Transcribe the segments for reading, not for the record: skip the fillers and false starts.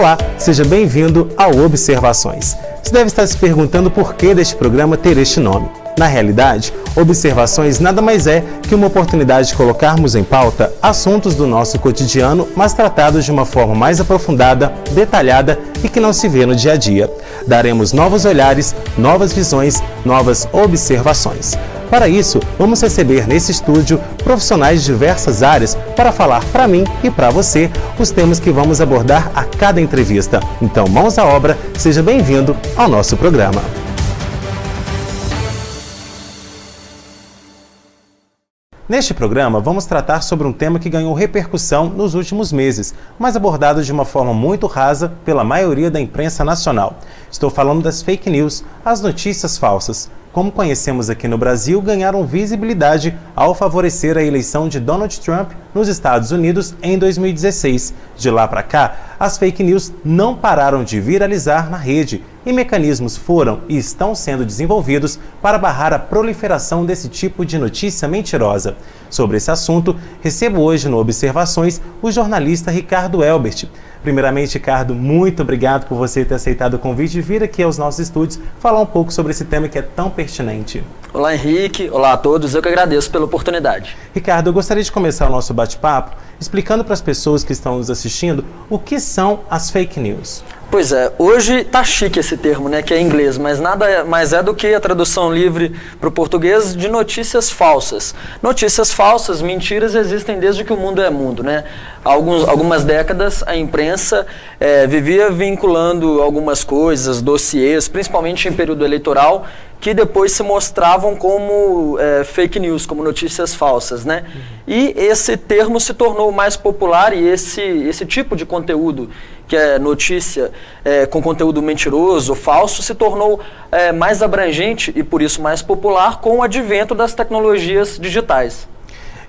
Olá, seja bem-vindo ao Observações. Você deve estar se perguntando por que deste programa ter este nome. Na realidade, Observações nada mais é que uma oportunidade de colocarmos em pauta assuntos do nosso cotidiano, mas tratados de uma forma mais aprofundada, detalhada e que não se vê no dia a dia. Daremos novos olhares, novas visões, novas observações. Para isso, vamos receber nesse estúdio profissionais de diversas áreas para falar para mim e para você os temas que vamos abordar a cada entrevista. Então, mãos à obra, seja bem-vindo ao nosso programa. Neste programa, vamos tratar sobre um tema que ganhou repercussão nos últimos meses, mas abordado de uma forma muito rasa pela maioria da imprensa nacional. Estou falando das fake news, as notícias falsas. Como conhecemos aqui no Brasil, ganharam visibilidade ao favorecer a eleição de Donald Trump nos Estados Unidos em 2016. De lá para cá, as fake news não pararam de viralizar na rede e mecanismos foram e estão sendo desenvolvidos para barrar a proliferação desse tipo de notícia mentirosa. Sobre esse assunto, recebo hoje no Observações o jornalista Ricardo Elbert. Primeiramente, Ricardo, muito obrigado por você ter aceitado o convite de vir aqui aos nossos estúdios falar um pouco sobre esse tema que é tão pertinente. Olá, Henrique. Olá a todos. Eu que agradeço pela oportunidade. Ricardo, eu gostaria de começar o nosso bate-papo explicando para as pessoas que estão nos assistindo o que são as fake news. Pois é, hoje tá chique esse termo, né, que é em inglês, mas nada mais é do que a tradução livre para o português de notícias falsas. Notícias falsas, mentiras, existem desde que o mundo é mundo, né? Há algumas décadas a imprensa vivia vinculando algumas coisas, dossiês, principalmente em período eleitoral, que depois se mostravam como fake news, como notícias falsas, né? E esse termo se tornou mais popular e esse tipo de conteúdo, que é notícia com conteúdo mentiroso, falso, se tornou mais abrangente e por isso mais popular com o advento das tecnologias digitais.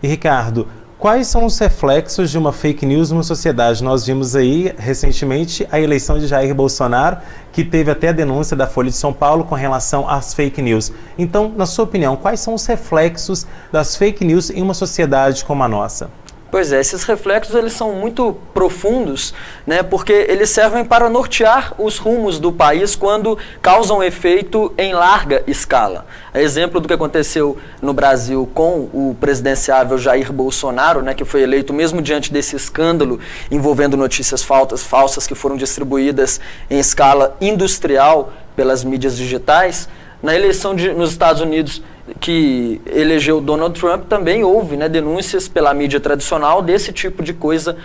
E Ricardo, quais são os reflexos de uma fake news numa sociedade? Nós vimos aí, recentemente, a eleição de Jair Bolsonaro, que teve até a denúncia da Folha de São Paulo com relação às fake news. Então, na sua opinião, quais são os reflexos das fake news em uma sociedade como a nossa? Pois é, esses reflexos eles são muito profundos, né, porque eles servem para nortear os rumos do país quando causam efeito em larga escala. Exemplo do que aconteceu no Brasil com o presidenciável Jair Bolsonaro, né, que foi eleito mesmo diante desse escândalo envolvendo notícias falsas que foram distribuídas em escala industrial pelas mídias digitais. Na eleição nos Estados Unidos, que elegeu Donald Trump, também houve, né, denúncias pela mídia tradicional desse tipo de coisa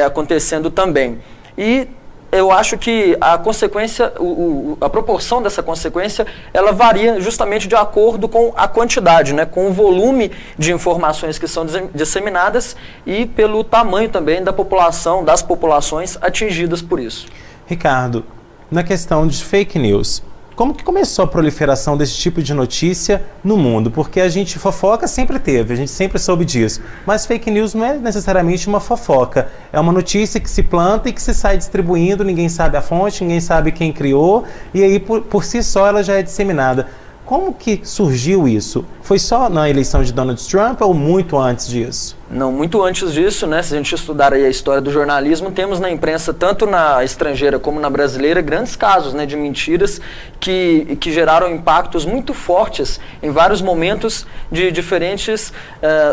acontecendo também. E eu acho que a consequência, a proporção dessa consequência, ela varia justamente de acordo com a quantidade, né, com o volume de informações que são disseminadas e pelo tamanho também da população, das populações atingidas por isso. Ricardo, na questão de fake news, como que começou a proliferação desse tipo de notícia no mundo? Porque a gente fofoca sempre teve, a gente sempre soube disso. Mas fake news não é necessariamente uma fofoca. É uma notícia que se planta e que se sai distribuindo, ninguém sabe a fonte, ninguém sabe quem criou, e aí por si só ela já é disseminada. Como que surgiu isso? Foi só na eleição de Donald Trump ou muito antes disso? Não, muito antes disso, né? Se a gente estudar aí a história do jornalismo, temos na imprensa, tanto na estrangeira como na brasileira, grandes casos, né, de mentiras que geraram impactos muito fortes em vários momentos de diferentes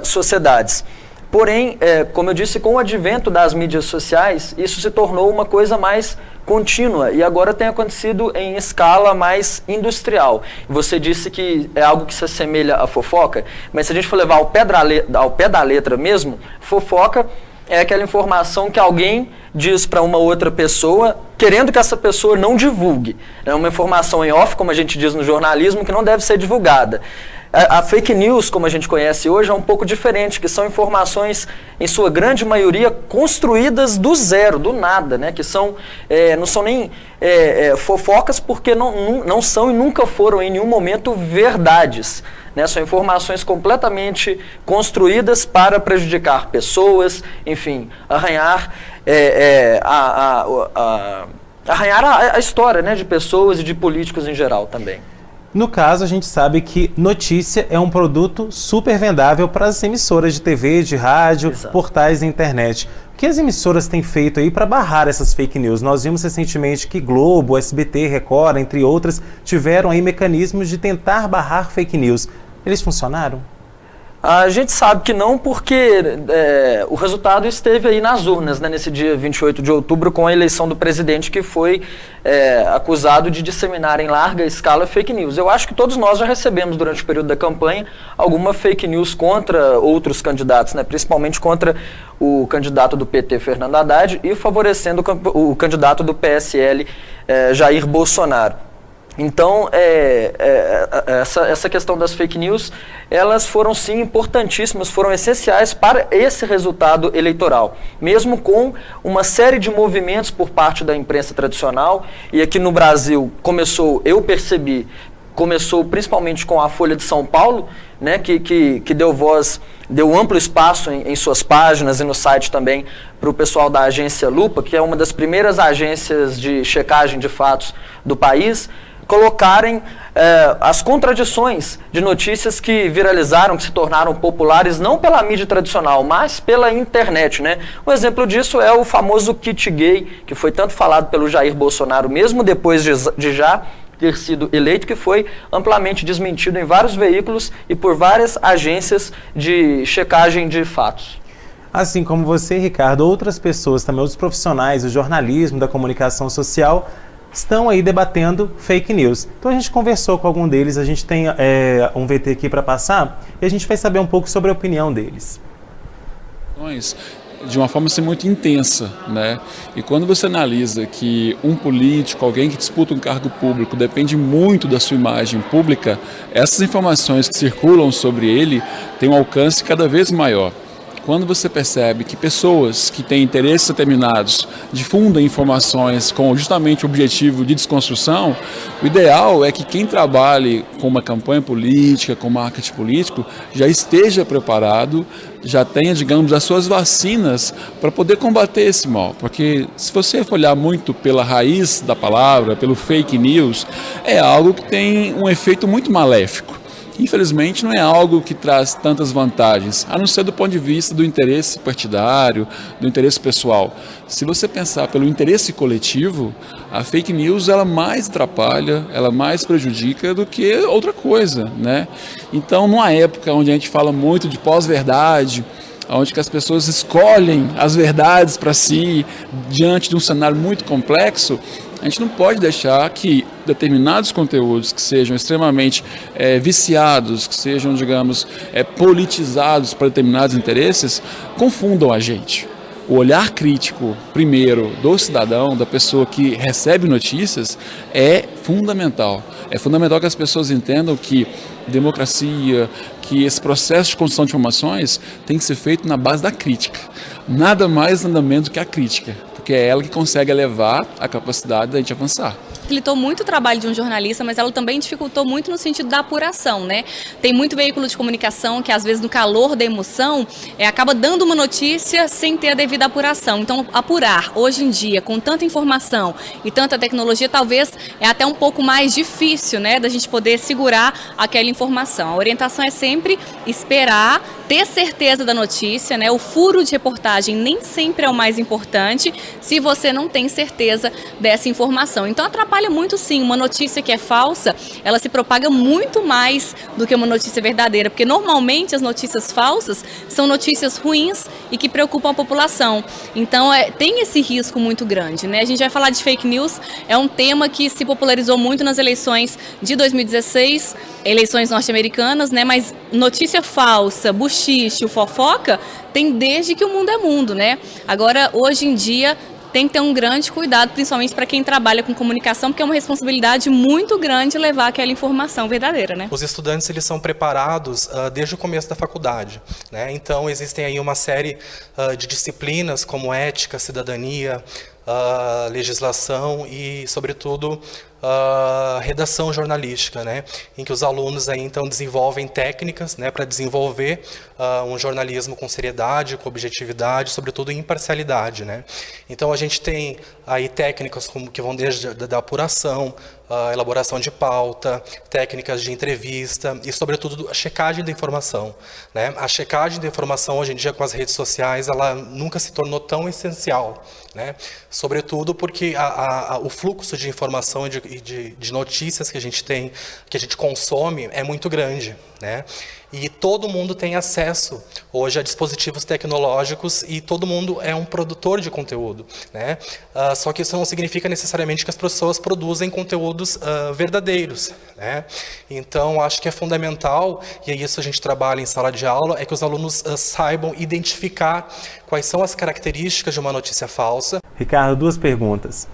sociedades. Porém, como eu disse, com o advento das mídias sociais, isso se tornou uma coisa mais contínua e agora tem acontecido em escala mais industrial. Você disse que é algo que se assemelha à fofoca, mas se a gente for levar ao pé da letra mesmo, fofoca é aquela informação que alguém diz para uma outra pessoa, querendo que essa pessoa não divulgue. É uma informação em off, como a gente diz no jornalismo, que não deve ser divulgada. A fake news, como a gente conhece hoje, é um pouco diferente, que são informações, em sua grande maioria, construídas do zero, do nada, né? Que não são nem fofocas, porque não são e nunca foram em nenhum momento verdades. Né? São informações completamente construídas para prejudicar pessoas, enfim, arranhar a história, né, de pessoas e de políticos em geral também. No caso, a gente sabe que notícia é um produto super vendável para as emissoras de TV, de rádio, Exato. portais e internet. O que as emissoras têm feito aí para barrar essas fake news? Nós vimos recentemente que Globo, SBT, Record, entre outras, tiveram aí mecanismos de tentar barrar fake news. Eles funcionaram? A gente sabe que não, porque o resultado esteve aí nas urnas, né, nesse dia 28 de outubro, com a eleição do presidente, que foi acusado de disseminar em larga escala fake news. Eu acho que todos nós já recebemos, durante o período da campanha, alguma fake news contra outros candidatos, né, principalmente contra o candidato do PT, Fernando Haddad, e favorecendo o candidato do PSL, Jair Bolsonaro. Então, essa questão das fake news, elas foram sim importantíssimas, foram essenciais para esse resultado eleitoral. Mesmo com uma série de movimentos por parte da imprensa tradicional, e aqui no Brasil começou principalmente com a Folha de São Paulo, né, que deu amplo espaço em suas páginas e no site também para o pessoal da agência Lupa, que é uma das primeiras agências de checagem de fatos do país, colocarem as contradições de notícias que viralizaram, que se tornaram populares, não pela mídia tradicional, mas pela internet, né? Um exemplo disso é o famoso kit gay, que foi tanto falado pelo Jair Bolsonaro, mesmo depois de já ter sido eleito, que foi amplamente desmentido em vários veículos e por várias agências de checagem de fatos. Assim como você, Ricardo, outras pessoas, também outros profissionais do jornalismo, da comunicação social, estão aí debatendo fake news. Então a gente conversou com algum deles, a gente tem um VT aqui para passar e a gente vai saber um pouco sobre a opinião deles. De uma forma assim, muito intensa, né? E quando você analisa que um político, alguém que disputa um cargo público, depende muito da sua imagem pública, essas informações que circulam sobre ele têm um alcance cada vez maior. Quando você percebe que pessoas que têm interesses determinados difundem informações com justamente o objetivo de desconstrução, o ideal é que quem trabalhe com uma campanha política, com marketing político, já esteja preparado, já tenha, digamos, as suas vacinas para poder combater esse mal. Porque se você for olhar muito pela raiz da palavra, pelo fake news, é algo que tem um efeito muito maléfico. Infelizmente não é algo que traz tantas vantagens, a não ser do ponto de vista do interesse partidário, do interesse pessoal. Se você pensar pelo interesse coletivo, a fake news ela mais atrapalha, ela mais prejudica do que outra coisa, né? Então, numa época onde a gente fala muito de pós-verdade, onde que as pessoas escolhem as verdades para si, diante de um cenário muito complexo, a gente não pode deixar que determinados conteúdos que sejam extremamente viciados, que sejam, digamos, politizados para determinados interesses, confundam a gente. O olhar crítico, primeiro, do cidadão, da pessoa que recebe notícias, é fundamental. É fundamental que as pessoas entendam que democracia, que esse processo de construção de informações tem que ser feito na base da crítica. Nada mais, nada menos do que a crítica, porque é ela que consegue elevar a capacidade da gente avançar. Facilitou muito o trabalho de um jornalista, mas ela também dificultou muito no sentido da apuração, né? Tem muito veículo de comunicação que, às vezes, no calor da emoção, acaba dando uma notícia sem ter a devida apuração. Então, apurar, hoje em dia, com tanta informação e tanta tecnologia, talvez é até um pouco mais difícil, né, da gente poder segurar aquela informação. A orientação é sempre esperar, ter certeza da notícia, né? O furo de reportagem nem sempre é o mais importante se você não tem certeza dessa informação. Então, atrapalha muito sim. Uma notícia que é falsa, ela se propaga muito mais do que uma notícia verdadeira, porque normalmente as notícias falsas são notícias ruins e que preocupam a população. Então, tem esse risco muito grande, né? A gente vai falar de fake news, é um tema que se popularizou muito nas eleições de 2016, eleições norte-americanas, né? Mas notícia falsa, buchiche, fofoca, tem desde que o mundo é mundo, né? Agora, hoje em dia, tem que ter um grande cuidado, principalmente para quem trabalha com comunicação, porque é uma responsabilidade muito grande levar aquela informação verdadeira, né? Os estudantes, eles são preparados desde o começo da faculdade, né? Então, existem aí uma série de disciplinas como ética, cidadania, legislação e, sobretudo, redação jornalística, né, em que os alunos aí, então, desenvolvem técnicas, né, para desenvolver um jornalismo com seriedade, com objetividade, sobretudo imparcialidade, né. Então a gente tem aí técnicas que vão desde da apuração, a elaboração de pauta, técnicas de entrevista e, sobretudo, a checagem da informação, né? A checagem da informação, hoje em dia, com as redes sociais, ela nunca se tornou tão essencial, né? Sobretudo porque o fluxo de informação e de notícias que a gente tem, que a gente consome, é muito grande, né? E todo mundo tem acesso hoje a dispositivos tecnológicos e todo mundo é um produtor de conteúdo, né? Só que isso não significa necessariamente que as pessoas produzem conteúdos verdadeiros, né? Então, acho que é fundamental, e é isso a gente trabalha em sala de aula, é que os alunos saibam identificar quais são as características de uma notícia falsa. Ricardo, 2 perguntas.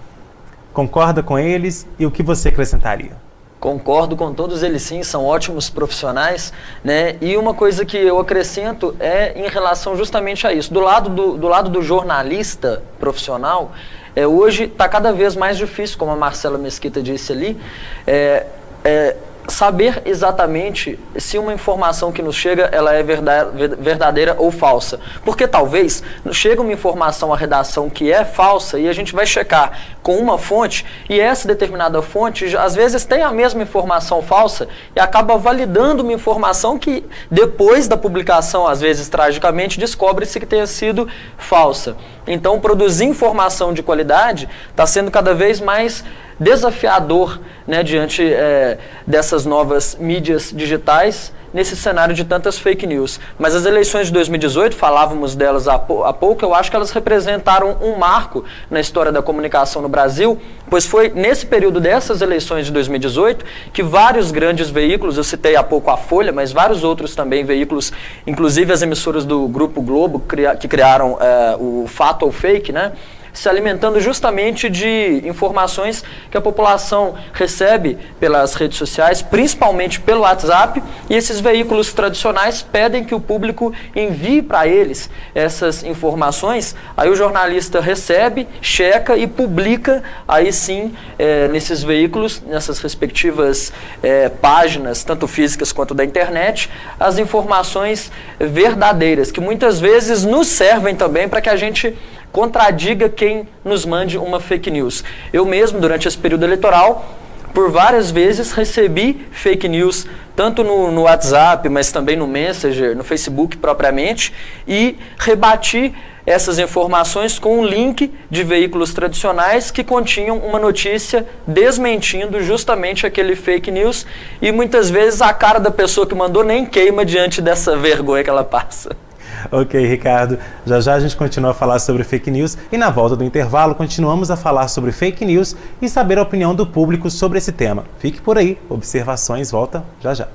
Concorda com eles e o que você acrescentaria? Concordo com todos eles, sim, são ótimos profissionais, né? E uma coisa que eu acrescento é em relação justamente a isso. Do lado do jornalista profissional, hoje está cada vez mais difícil, como a Marcela Mesquita disse ali, saber exatamente se uma informação que nos chega ela é verdadeira ou falsa. Porque talvez chega uma informação à redação que é falsa e a gente vai checar com uma fonte e essa determinada fonte às vezes tem a mesma informação falsa e acaba validando uma informação que depois da publicação, às vezes tragicamente, descobre-se que tenha sido falsa. Então, produzir informação de qualidade está sendo cada vez mais desafiador, né, diante dessas novas mídias digitais, nesse cenário de tantas fake news. Mas as eleições de 2018, falávamos delas há pouco, eu acho que elas representaram um marco na história da comunicação no Brasil, pois foi nesse período dessas eleições de 2018 que vários grandes veículos, eu citei há pouco a Folha, mas vários outros também veículos, inclusive as emissoras do Grupo Globo, que criaram o Fato ou Fake, né, se alimentando justamente de informações que a população recebe pelas redes sociais, principalmente pelo WhatsApp, e esses veículos tradicionais pedem que o público envie para eles essas informações, aí o jornalista recebe, checa e publica, aí sim, nesses veículos, nessas respectivas páginas, tanto físicas quanto da internet, as informações verdadeiras, que muitas vezes nos servem também para que a gente contradiga quem nos mande uma fake news. Eu mesmo, durante esse período eleitoral, por várias vezes recebi fake news, tanto no WhatsApp, mas também no Messenger, no Facebook propriamente, e rebati essas informações com um link de veículos tradicionais que continham uma notícia desmentindo justamente aquele fake news, e muitas vezes a cara da pessoa que mandou nem queima diante dessa vergonha que ela passa. Ok, Ricardo. Já já a gente continua a falar sobre fake news e na volta do intervalo continuamos a falar sobre fake news e saber a opinião do público sobre esse tema. Fique por aí. Observações volta já já.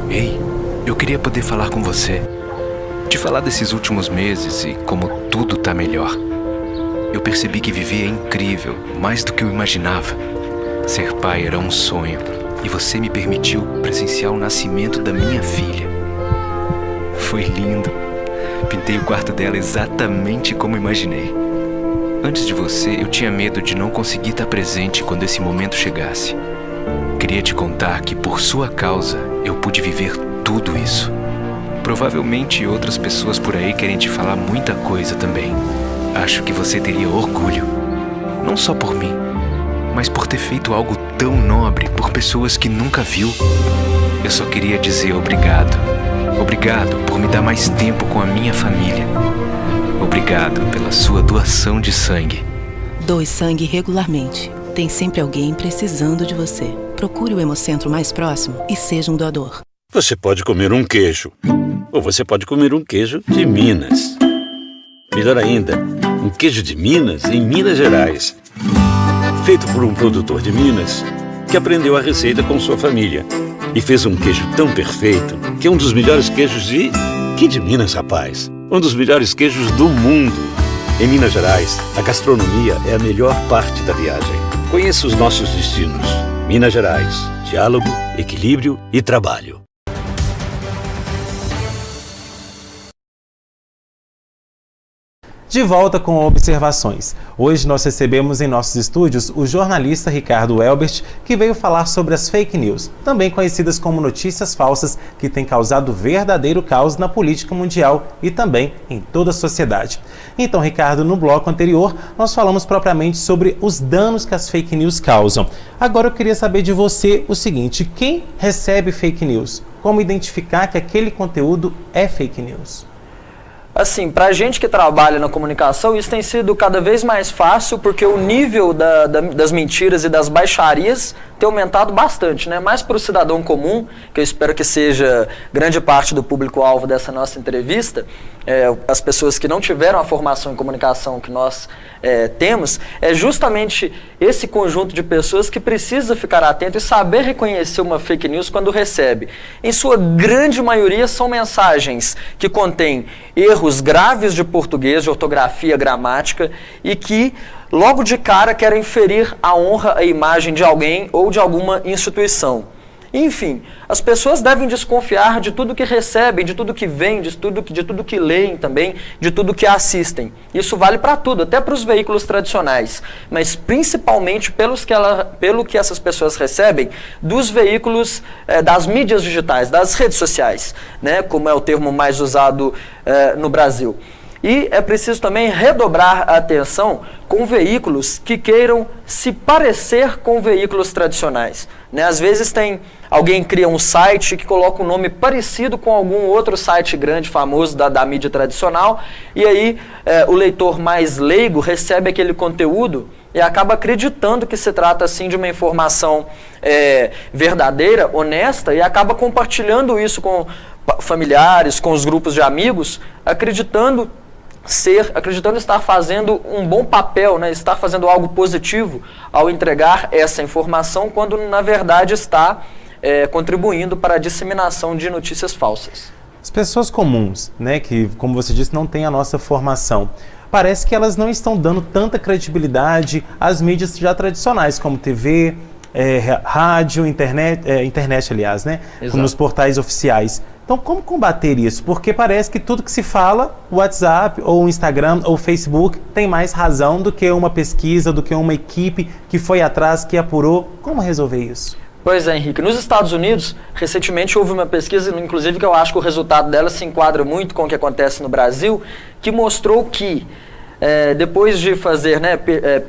Ei, eu queria poder falar com você. Te falar desses últimos meses e como tudo tá melhor. Eu percebi que viver é incrível, mais do que eu imaginava. Ser pai era um sonho. E você me permitiu presenciar o nascimento da minha filha. Foi lindo. Pintei o quarto dela exatamente como imaginei. Antes de você, eu tinha medo de não conseguir estar presente quando esse momento chegasse. Queria te contar que, por sua causa, eu pude viver tudo isso. Provavelmente outras pessoas por aí querem te falar muita coisa também. Acho que você teria orgulho. Não só por mim, mas por ter feito algo tão nobre por pessoas que nunca viu. Eu só queria dizer obrigado. Obrigado por me dar mais tempo com a minha família. Obrigado pela sua doação de sangue. Doe sangue regularmente. Tem sempre alguém precisando de você. Procure o Hemocentro mais próximo e seja um doador. Você pode comer um queijo. Ou você pode comer um queijo de Minas. Melhor ainda, um queijo de Minas em Minas Gerais. Feito por um produtor de Minas que aprendeu a receita com sua família e fez um queijo tão perfeito que é um dos melhores queijos de Minas, rapaz. Um dos melhores queijos do mundo. Em Minas Gerais, a gastronomia é a melhor parte da viagem. Conheça os nossos destinos. Minas Gerais, diálogo, equilíbrio e trabalho. De volta com observações. Hoje nós recebemos em nossos estúdios o jornalista Ricardo Elbert, que veio falar sobre as fake news, também conhecidas como notícias falsas, que têm causado verdadeiro caos na política mundial e também em toda a sociedade. Então, Ricardo, no bloco anterior, nós falamos propriamente sobre os danos que as fake news causam. Agora eu queria saber de você o seguinte: quem recebe fake news? Como identificar que aquele conteúdo é fake news? Assim, para a gente que trabalha na comunicação, isso tem sido cada vez mais fácil, porque o nível das mentiras e das baixarias tem aumentado bastante, né? Mais para o cidadão comum, que eu espero que seja grande parte do público-alvo dessa nossa entrevista, as pessoas que não tiveram a formação em comunicação que nós temos, é justamente esse conjunto de pessoas que precisa ficar atento e saber reconhecer uma fake news quando recebe. Em sua grande maioria são mensagens que contêm erros graves de português, de ortografia, gramática, e que logo de cara querem ferir a honra, a imagem de alguém ou de alguma instituição. Enfim, as pessoas devem desconfiar de tudo que recebem, de tudo que veem, de tudo que leem também, de tudo que assistem. Isso vale para tudo, até para os veículos tradicionais, mas principalmente pelo que essas pessoas recebem dos veículos, das mídias digitais, das redes sociais, né, como é o termo mais usado no Brasil. E é preciso também redobrar a atenção com veículos que queiram se parecer com veículos tradicionais, né? Às vezes alguém cria um site que coloca um nome parecido com algum outro site grande, famoso da mídia tradicional, e aí o leitor mais leigo recebe aquele conteúdo e acaba acreditando que se trata assim de uma informação verdadeira, honesta, e acaba compartilhando isso com familiares, com os grupos de amigos, acreditando estar fazendo um bom papel, né? Estar fazendo algo positivo ao entregar essa informação, quando na verdade está contribuindo para a disseminação de notícias falsas. As pessoas comuns, né, que, como você disse, não têm a nossa formação, parece que elas não estão dando tanta credibilidade às mídias já tradicionais, como TV, rádio, internet, aliás, né? Exato. Nos portais oficiais. Então, como combater isso? Porque parece que tudo que se fala, o WhatsApp, ou o Instagram, ou o Facebook, tem mais razão do que uma pesquisa, do que uma equipe que foi atrás, que apurou. Como resolver isso? Pois é, Henrique. Nos Estados Unidos, recentemente houve uma pesquisa, inclusive que eu acho que o resultado dela se enquadra muito com o que acontece no Brasil, que mostrou que depois de fazer,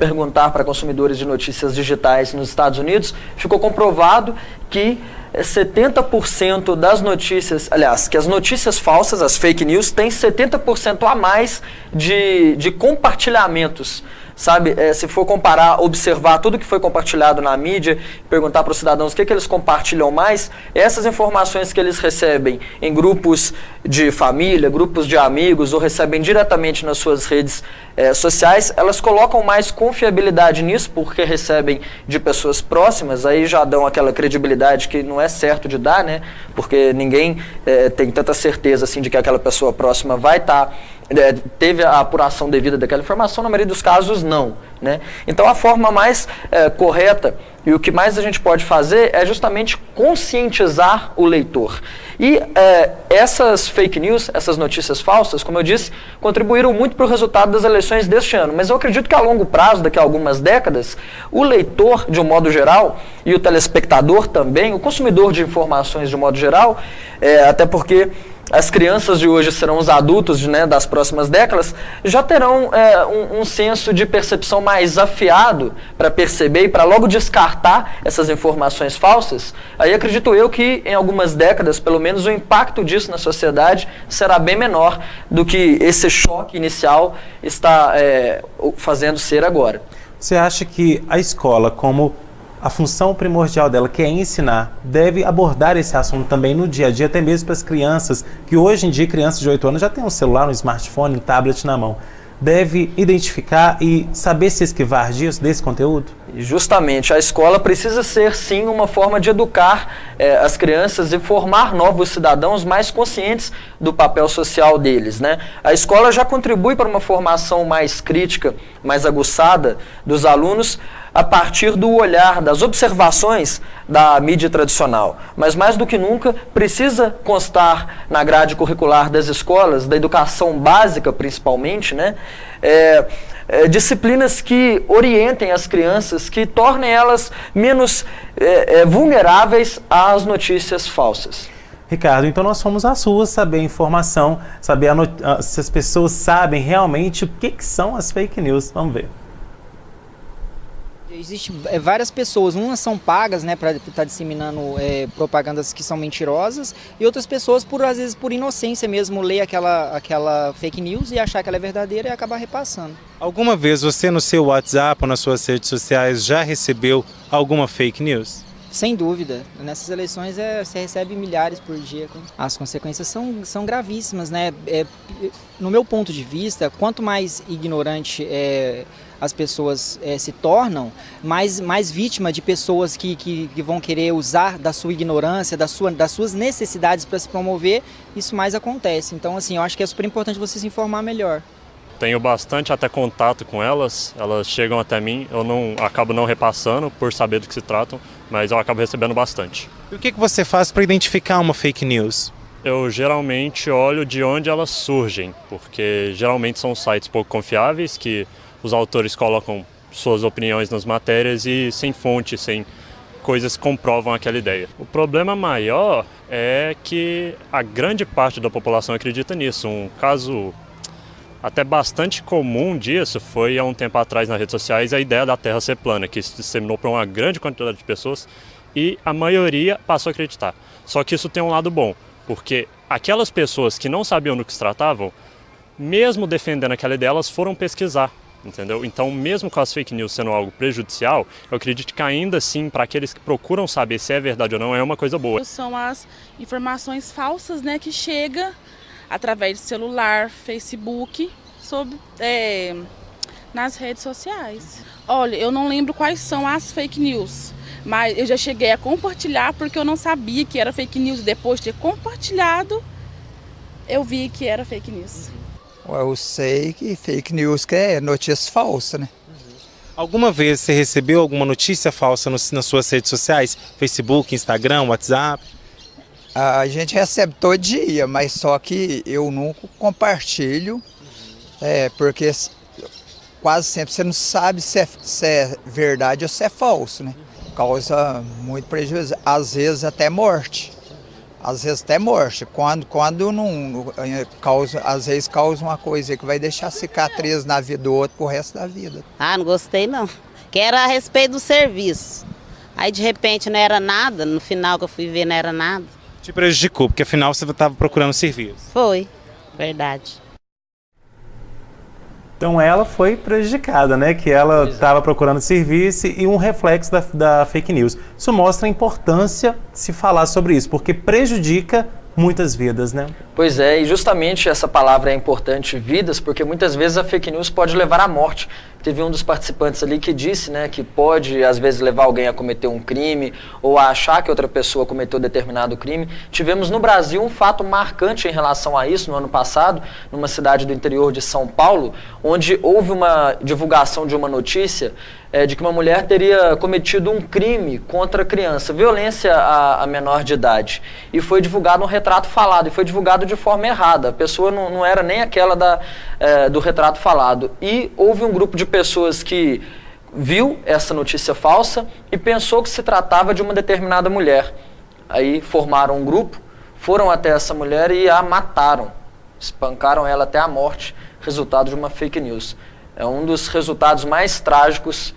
perguntar para consumidores de notícias digitais nos Estados Unidos, ficou comprovado que 70% das notícias, aliás, que as notícias falsas, as fake news, têm 70% a mais de compartilhamentos. Sabe, se for comparar, observar tudo que foi compartilhado na mídia, perguntar para os cidadãos o que eles compartilham mais, essas informações que eles recebem em grupos de família, grupos de amigos, ou recebem diretamente nas suas redes sociais, elas colocam mais confiabilidade nisso, porque recebem de pessoas próximas, aí já dão aquela credibilidade que não é certo de dar, né? Porque ninguém tem tanta certeza assim de que aquela pessoa próxima vai estar teve a apuração devida daquela informação, na maioria dos casos não, né? Então a forma mais correta e o que mais a gente pode fazer é justamente conscientizar o leitor. E essas fake news, essas notícias falsas, como eu disse, contribuíram muito para o resultado das eleições deste ano, mas eu acredito que a longo prazo, daqui a algumas décadas, o leitor, de um modo geral, e o telespectador também, o consumidor de informações de um modo geral, até porque as crianças de hoje serão os adultos das próximas décadas, já terão um senso de percepção mais afiado para perceber e para logo descartar essas informações falsas. Aí acredito eu que em algumas décadas, pelo menos, o impacto disso na sociedade será bem menor do que esse choque inicial está fazendo ser agora. Você acha que a escola, como a função primordial dela, que é ensinar, deve abordar esse assunto também no dia a dia, até mesmo para as crianças, que hoje em dia, crianças de 8 anos já têm um celular, um smartphone, um tablet na mão. Deve identificar e saber se esquivar desse conteúdo? Justamente, a escola precisa ser, sim, uma forma de educar as crianças e formar novos cidadãos mais conscientes do papel social deles, né? A escola já contribui para uma formação mais crítica, mais aguçada dos alunos a partir do olhar, das observações da mídia tradicional. Mas, mais do que nunca, precisa constar na grade curricular das escolas, da educação básica principalmente, né? Disciplinas que orientem as crianças, que tornem elas menos vulneráveis às notícias falsas. Ricardo, então nós fomos às ruas saber a informação, saber se as pessoas sabem realmente o que são as fake news. Vamos ver. Existem várias pessoas, umas são pagas, né, para estar disseminando propagandas que são mentirosas, e outras pessoas, às vezes por inocência mesmo, lê aquela fake news e achar que ela é verdadeira e acabar repassando. Alguma vez você no seu WhatsApp ou nas suas redes sociais já recebeu alguma fake news? Sem dúvida, nessas eleições você recebe milhares por dia. As consequências são gravíssimas, né? No meu ponto de vista, quanto mais ignorante as pessoas se tornam, mais vítima de pessoas que vão querer usar da sua ignorância, das suas necessidades para se promover, isso mais acontece. Então, assim, eu acho que é super importante você se informar melhor. Tenho bastante até contato com elas chegam até mim, eu acabo não repassando por saber do que se tratam, mas eu acabo recebendo bastante. E o que você faz para identificar uma fake news? Eu geralmente olho de onde elas surgem, porque geralmente são sites pouco confiáveis, que os autores colocam suas opiniões nas matérias e sem fonte, sem coisas que comprovam aquela ideia. O problema maior é que a grande parte da população acredita nisso. Um caso até bastante comum disso foi, há um tempo atrás nas redes sociais, a ideia da Terra ser plana, que se disseminou para uma grande quantidade de pessoas e a maioria passou a acreditar. Só que isso tem um lado bom, porque aquelas pessoas que não sabiam do que se tratavam, mesmo defendendo aquela ideia, elas foram pesquisar, entendeu? Então, mesmo com as fake news sendo algo prejudicial, eu acredito que ainda assim, para aqueles que procuram saber se é verdade ou não, é uma coisa boa. São as informações falsas, né, que chegam através de celular, Facebook, nas redes sociais. Olha, eu não lembro quais são as fake news, mas eu já cheguei a compartilhar porque eu não sabia que era fake news. Depois de ter compartilhado, eu vi que era fake news. Eu sei que fake news que é notícia falsa, né? Alguma vez você recebeu alguma notícia falsa nas suas redes sociais? Facebook, Instagram, WhatsApp? A gente recebe todo dia, mas só que eu nunca compartilho, porque quase sempre você não sabe se é verdade ou se é falso, né? Causa muito prejuízo, às vezes até morte. Quando não causa, às vezes causa uma coisa que vai deixar cicatriz na vida do outro pro resto da vida. Ah, não gostei não. Que era a respeito do serviço. Aí de repente não era nada, no final que eu fui ver não era nada. Te prejudicou, porque afinal você estava procurando serviço. Foi, verdade. Então ela foi prejudicada, né? Que ela estava procurando serviço e um reflexo da fake news. Isso mostra a importância de se falar sobre isso, porque prejudica muitas vidas, né? Pois é, e justamente essa palavra é importante, vidas, porque muitas vezes a fake news pode levar à morte. Teve um dos participantes ali que disse, né, que pode às vezes levar alguém a cometer um crime ou a achar que outra pessoa cometeu determinado crime. Tivemos no Brasil um fato marcante em relação a isso no ano passado, numa cidade do interior de São Paulo, onde houve uma divulgação de uma notícia de que uma mulher teria cometido um crime contra a criança, violência a menor de idade. E foi divulgado um retrato falado, e foi divulgado de forma errada. A pessoa não era nem aquela do retrato falado. E houve um grupo de pessoas que viu essa notícia falsa e pensou que se tratava de uma determinada mulher. Aí formaram um grupo, foram até essa mulher e a mataram. Espancaram ela até a morte, resultado de uma fake news. É um dos resultados mais trágicos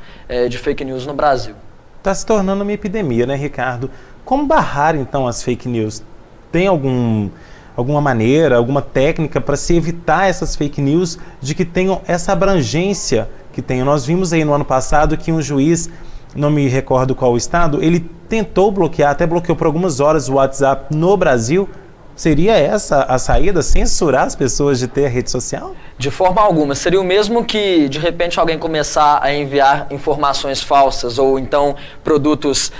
de fake news no Brasil. Está se tornando uma epidemia, né, Ricardo? Como barrar, então, as fake news? Tem alguma maneira, alguma técnica para se evitar essas fake news de que tenham essa abrangência que tenham? Nós vimos aí no ano passado que um juiz, não me recordo qual estado, ele tentou bloquear, até bloqueou por algumas horas o WhatsApp no Brasil. Seria essa a saída? Censurar as pessoas de ter a rede social? De forma alguma. Seria o mesmo que, de repente, alguém começar a enviar informações falsas ou então produtos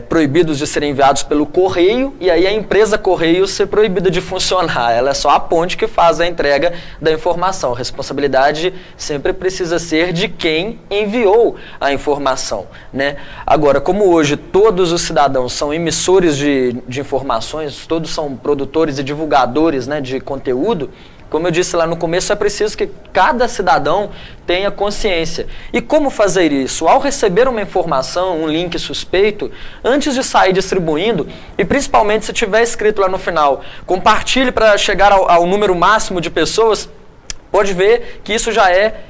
proibidos de serem enviados pelo correio e aí a empresa Correio ser proibida de funcionar. Ela é só a ponte que faz a entrega da informação. A responsabilidade sempre precisa ser de quem enviou a informação, né? Agora, como hoje todos os cidadãos são emissores de informações, todos são produtores e divulgadores, né, de conteúdo, como eu disse lá no começo, é preciso que cada cidadão tenha consciência. E como fazer isso? Ao receber uma informação, um link suspeito, antes de sair distribuindo, e principalmente se tiver escrito lá no final, compartilhe para chegar ao número máximo de pessoas, pode ver que isso já é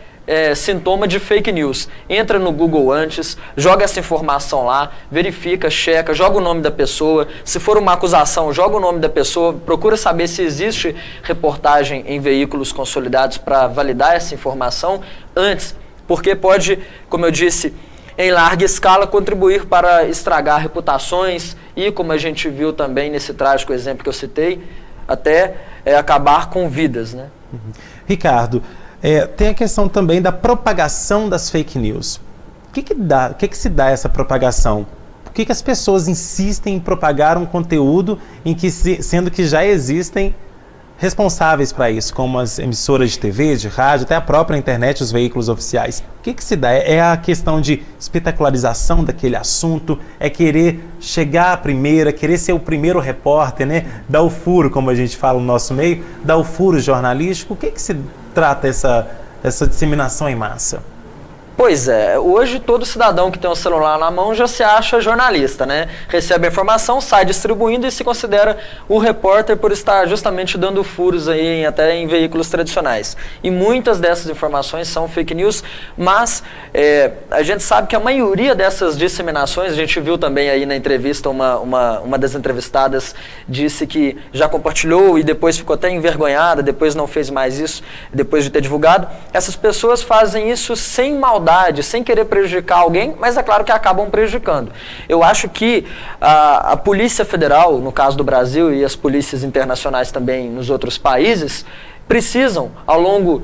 sintoma de fake news. Entra no Google antes, joga essa informação lá, verifica, checa, joga o nome da pessoa. Se for uma acusação, joga o nome da pessoa, procura saber se existe reportagem em veículos consolidados para validar essa informação antes, porque pode, como eu disse, em larga escala contribuir para estragar reputações e, como a gente viu também nesse trágico exemplo que eu citei, até acabar com vidas, né? Ricardo, tem a questão também da propagação das fake news. O que se dá essa propagação? Por que as pessoas insistem em propagar um conteúdo em que, sendo que já existem responsáveis para isso, como as emissoras de TV, de rádio, até a própria internet, os veículos oficiais? O que se dá? É a questão de espetacularização daquele assunto? É querer chegar à primeira, querer ser o primeiro repórter, né? Dar o furo, como a gente fala no nosso meio, dar o furo jornalístico? O que se trata essa disseminação em massa? Pois é, hoje todo cidadão que tem um celular na mão já se acha jornalista, né? Recebe a informação, sai distribuindo e se considera o repórter por estar justamente dando furos aí até em veículos tradicionais. E muitas dessas informações são fake news, mas a gente sabe que a maioria dessas disseminações, a gente viu também aí na entrevista, uma das entrevistadas disse que já compartilhou e depois ficou até envergonhada, depois não fez mais isso, depois de ter divulgado. Essas pessoas fazem isso sem maldade, sem querer prejudicar alguém, mas é claro que acabam prejudicando. Eu acho que a Polícia Federal, no caso do Brasil, e as polícias internacionais também nos outros países, precisam, ao longo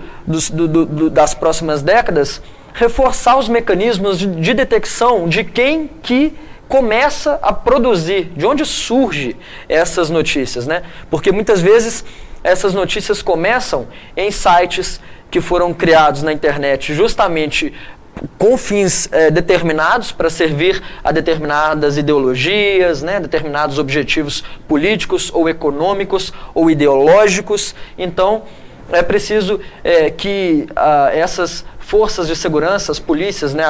das próximas décadas, reforçar os mecanismos de detecção de quem que começa a produzir, de onde surge essas notícias, né? Porque muitas vezes essas notícias começam em sites que foram criados na internet justamente com fins determinados para servir a determinadas ideologias, né, determinados objetivos políticos ou econômicos ou ideológicos. Então, é preciso que essas forças de segurança, as polícias, né,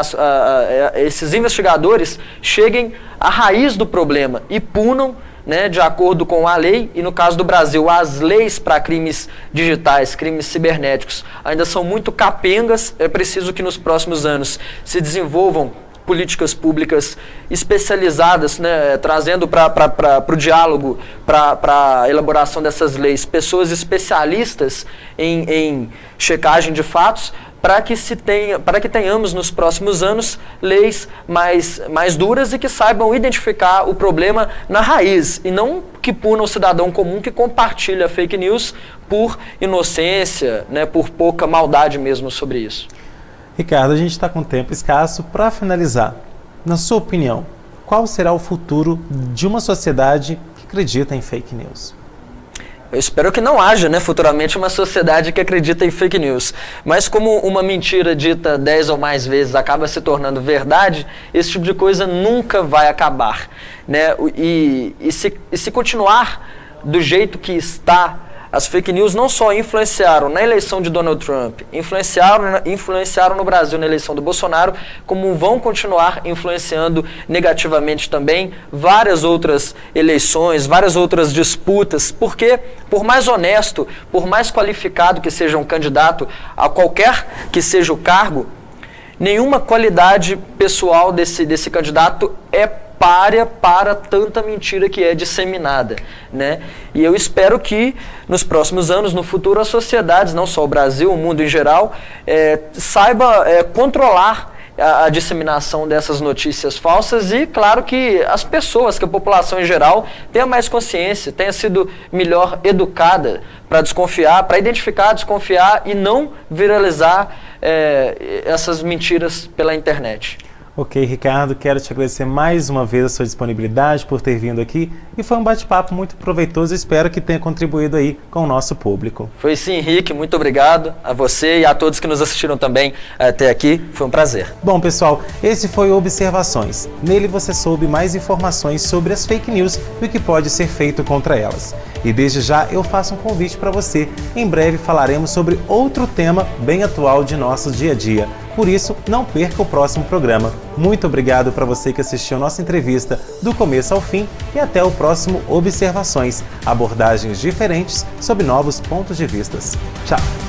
esses investigadores cheguem à raiz do problema e punam, né, de acordo com a lei, e no caso do Brasil, as leis para crimes digitais, crimes cibernéticos, ainda são muito capengas. É preciso que nos próximos anos se desenvolvam políticas públicas especializadas, né, trazendo para o diálogo, para a elaboração dessas leis, pessoas especialistas em checagem de fatos, para que tenhamos nos próximos anos leis mais duras e que saibam identificar o problema na raiz e não que punam o cidadão comum que compartilha fake news por inocência, né, por pouca maldade mesmo sobre isso. Ricardo, a gente está com tempo escasso. Para finalizar, na sua opinião, qual será o futuro de uma sociedade que acredita em fake news? Eu espero que não haja, né, futuramente uma sociedade que acredita em fake news. Mas como uma mentira dita 10 ou mais vezes acaba se tornando verdade, esse tipo de coisa nunca vai acabar, né? E se continuar do jeito que está, as fake news não só influenciaram na eleição de Donald Trump, influenciaram no Brasil na eleição do Bolsonaro, como vão continuar influenciando negativamente também várias outras eleições, várias outras disputas, porque por mais honesto, por mais qualificado que seja um candidato a qualquer que seja o cargo, nenhuma qualidade pessoal desse candidato é párea para tanta mentira que é disseminada, né? E eu espero que nos próximos anos, no futuro, as sociedades, não só o Brasil, o mundo em geral, saiba controlar a disseminação dessas notícias falsas e, claro, que as pessoas, que a população em geral, tenha mais consciência, tenha sido melhor educada para desconfiar, para identificar, desconfiar e não viralizar essas mentiras pela internet. Ok, Ricardo, quero te agradecer mais uma vez a sua disponibilidade por ter vindo aqui e foi um bate-papo muito proveitoso, espero que tenha contribuído aí com o nosso público. Foi sim, Henrique, muito obrigado a você e a todos que nos assistiram também até aqui, foi um prazer. Bom, pessoal, esse foi o Observações. Nele você soube mais informações sobre as fake news e o que pode ser feito contra elas. E desde já eu faço um convite para você, em breve falaremos sobre outro tema bem atual de nosso dia a dia. Por isso, não perca o próximo programa. Muito obrigado para você que assistiu nossa entrevista do começo ao fim e até o próximo Observações, abordagens diferentes sobre novos pontos de vista. Tchau!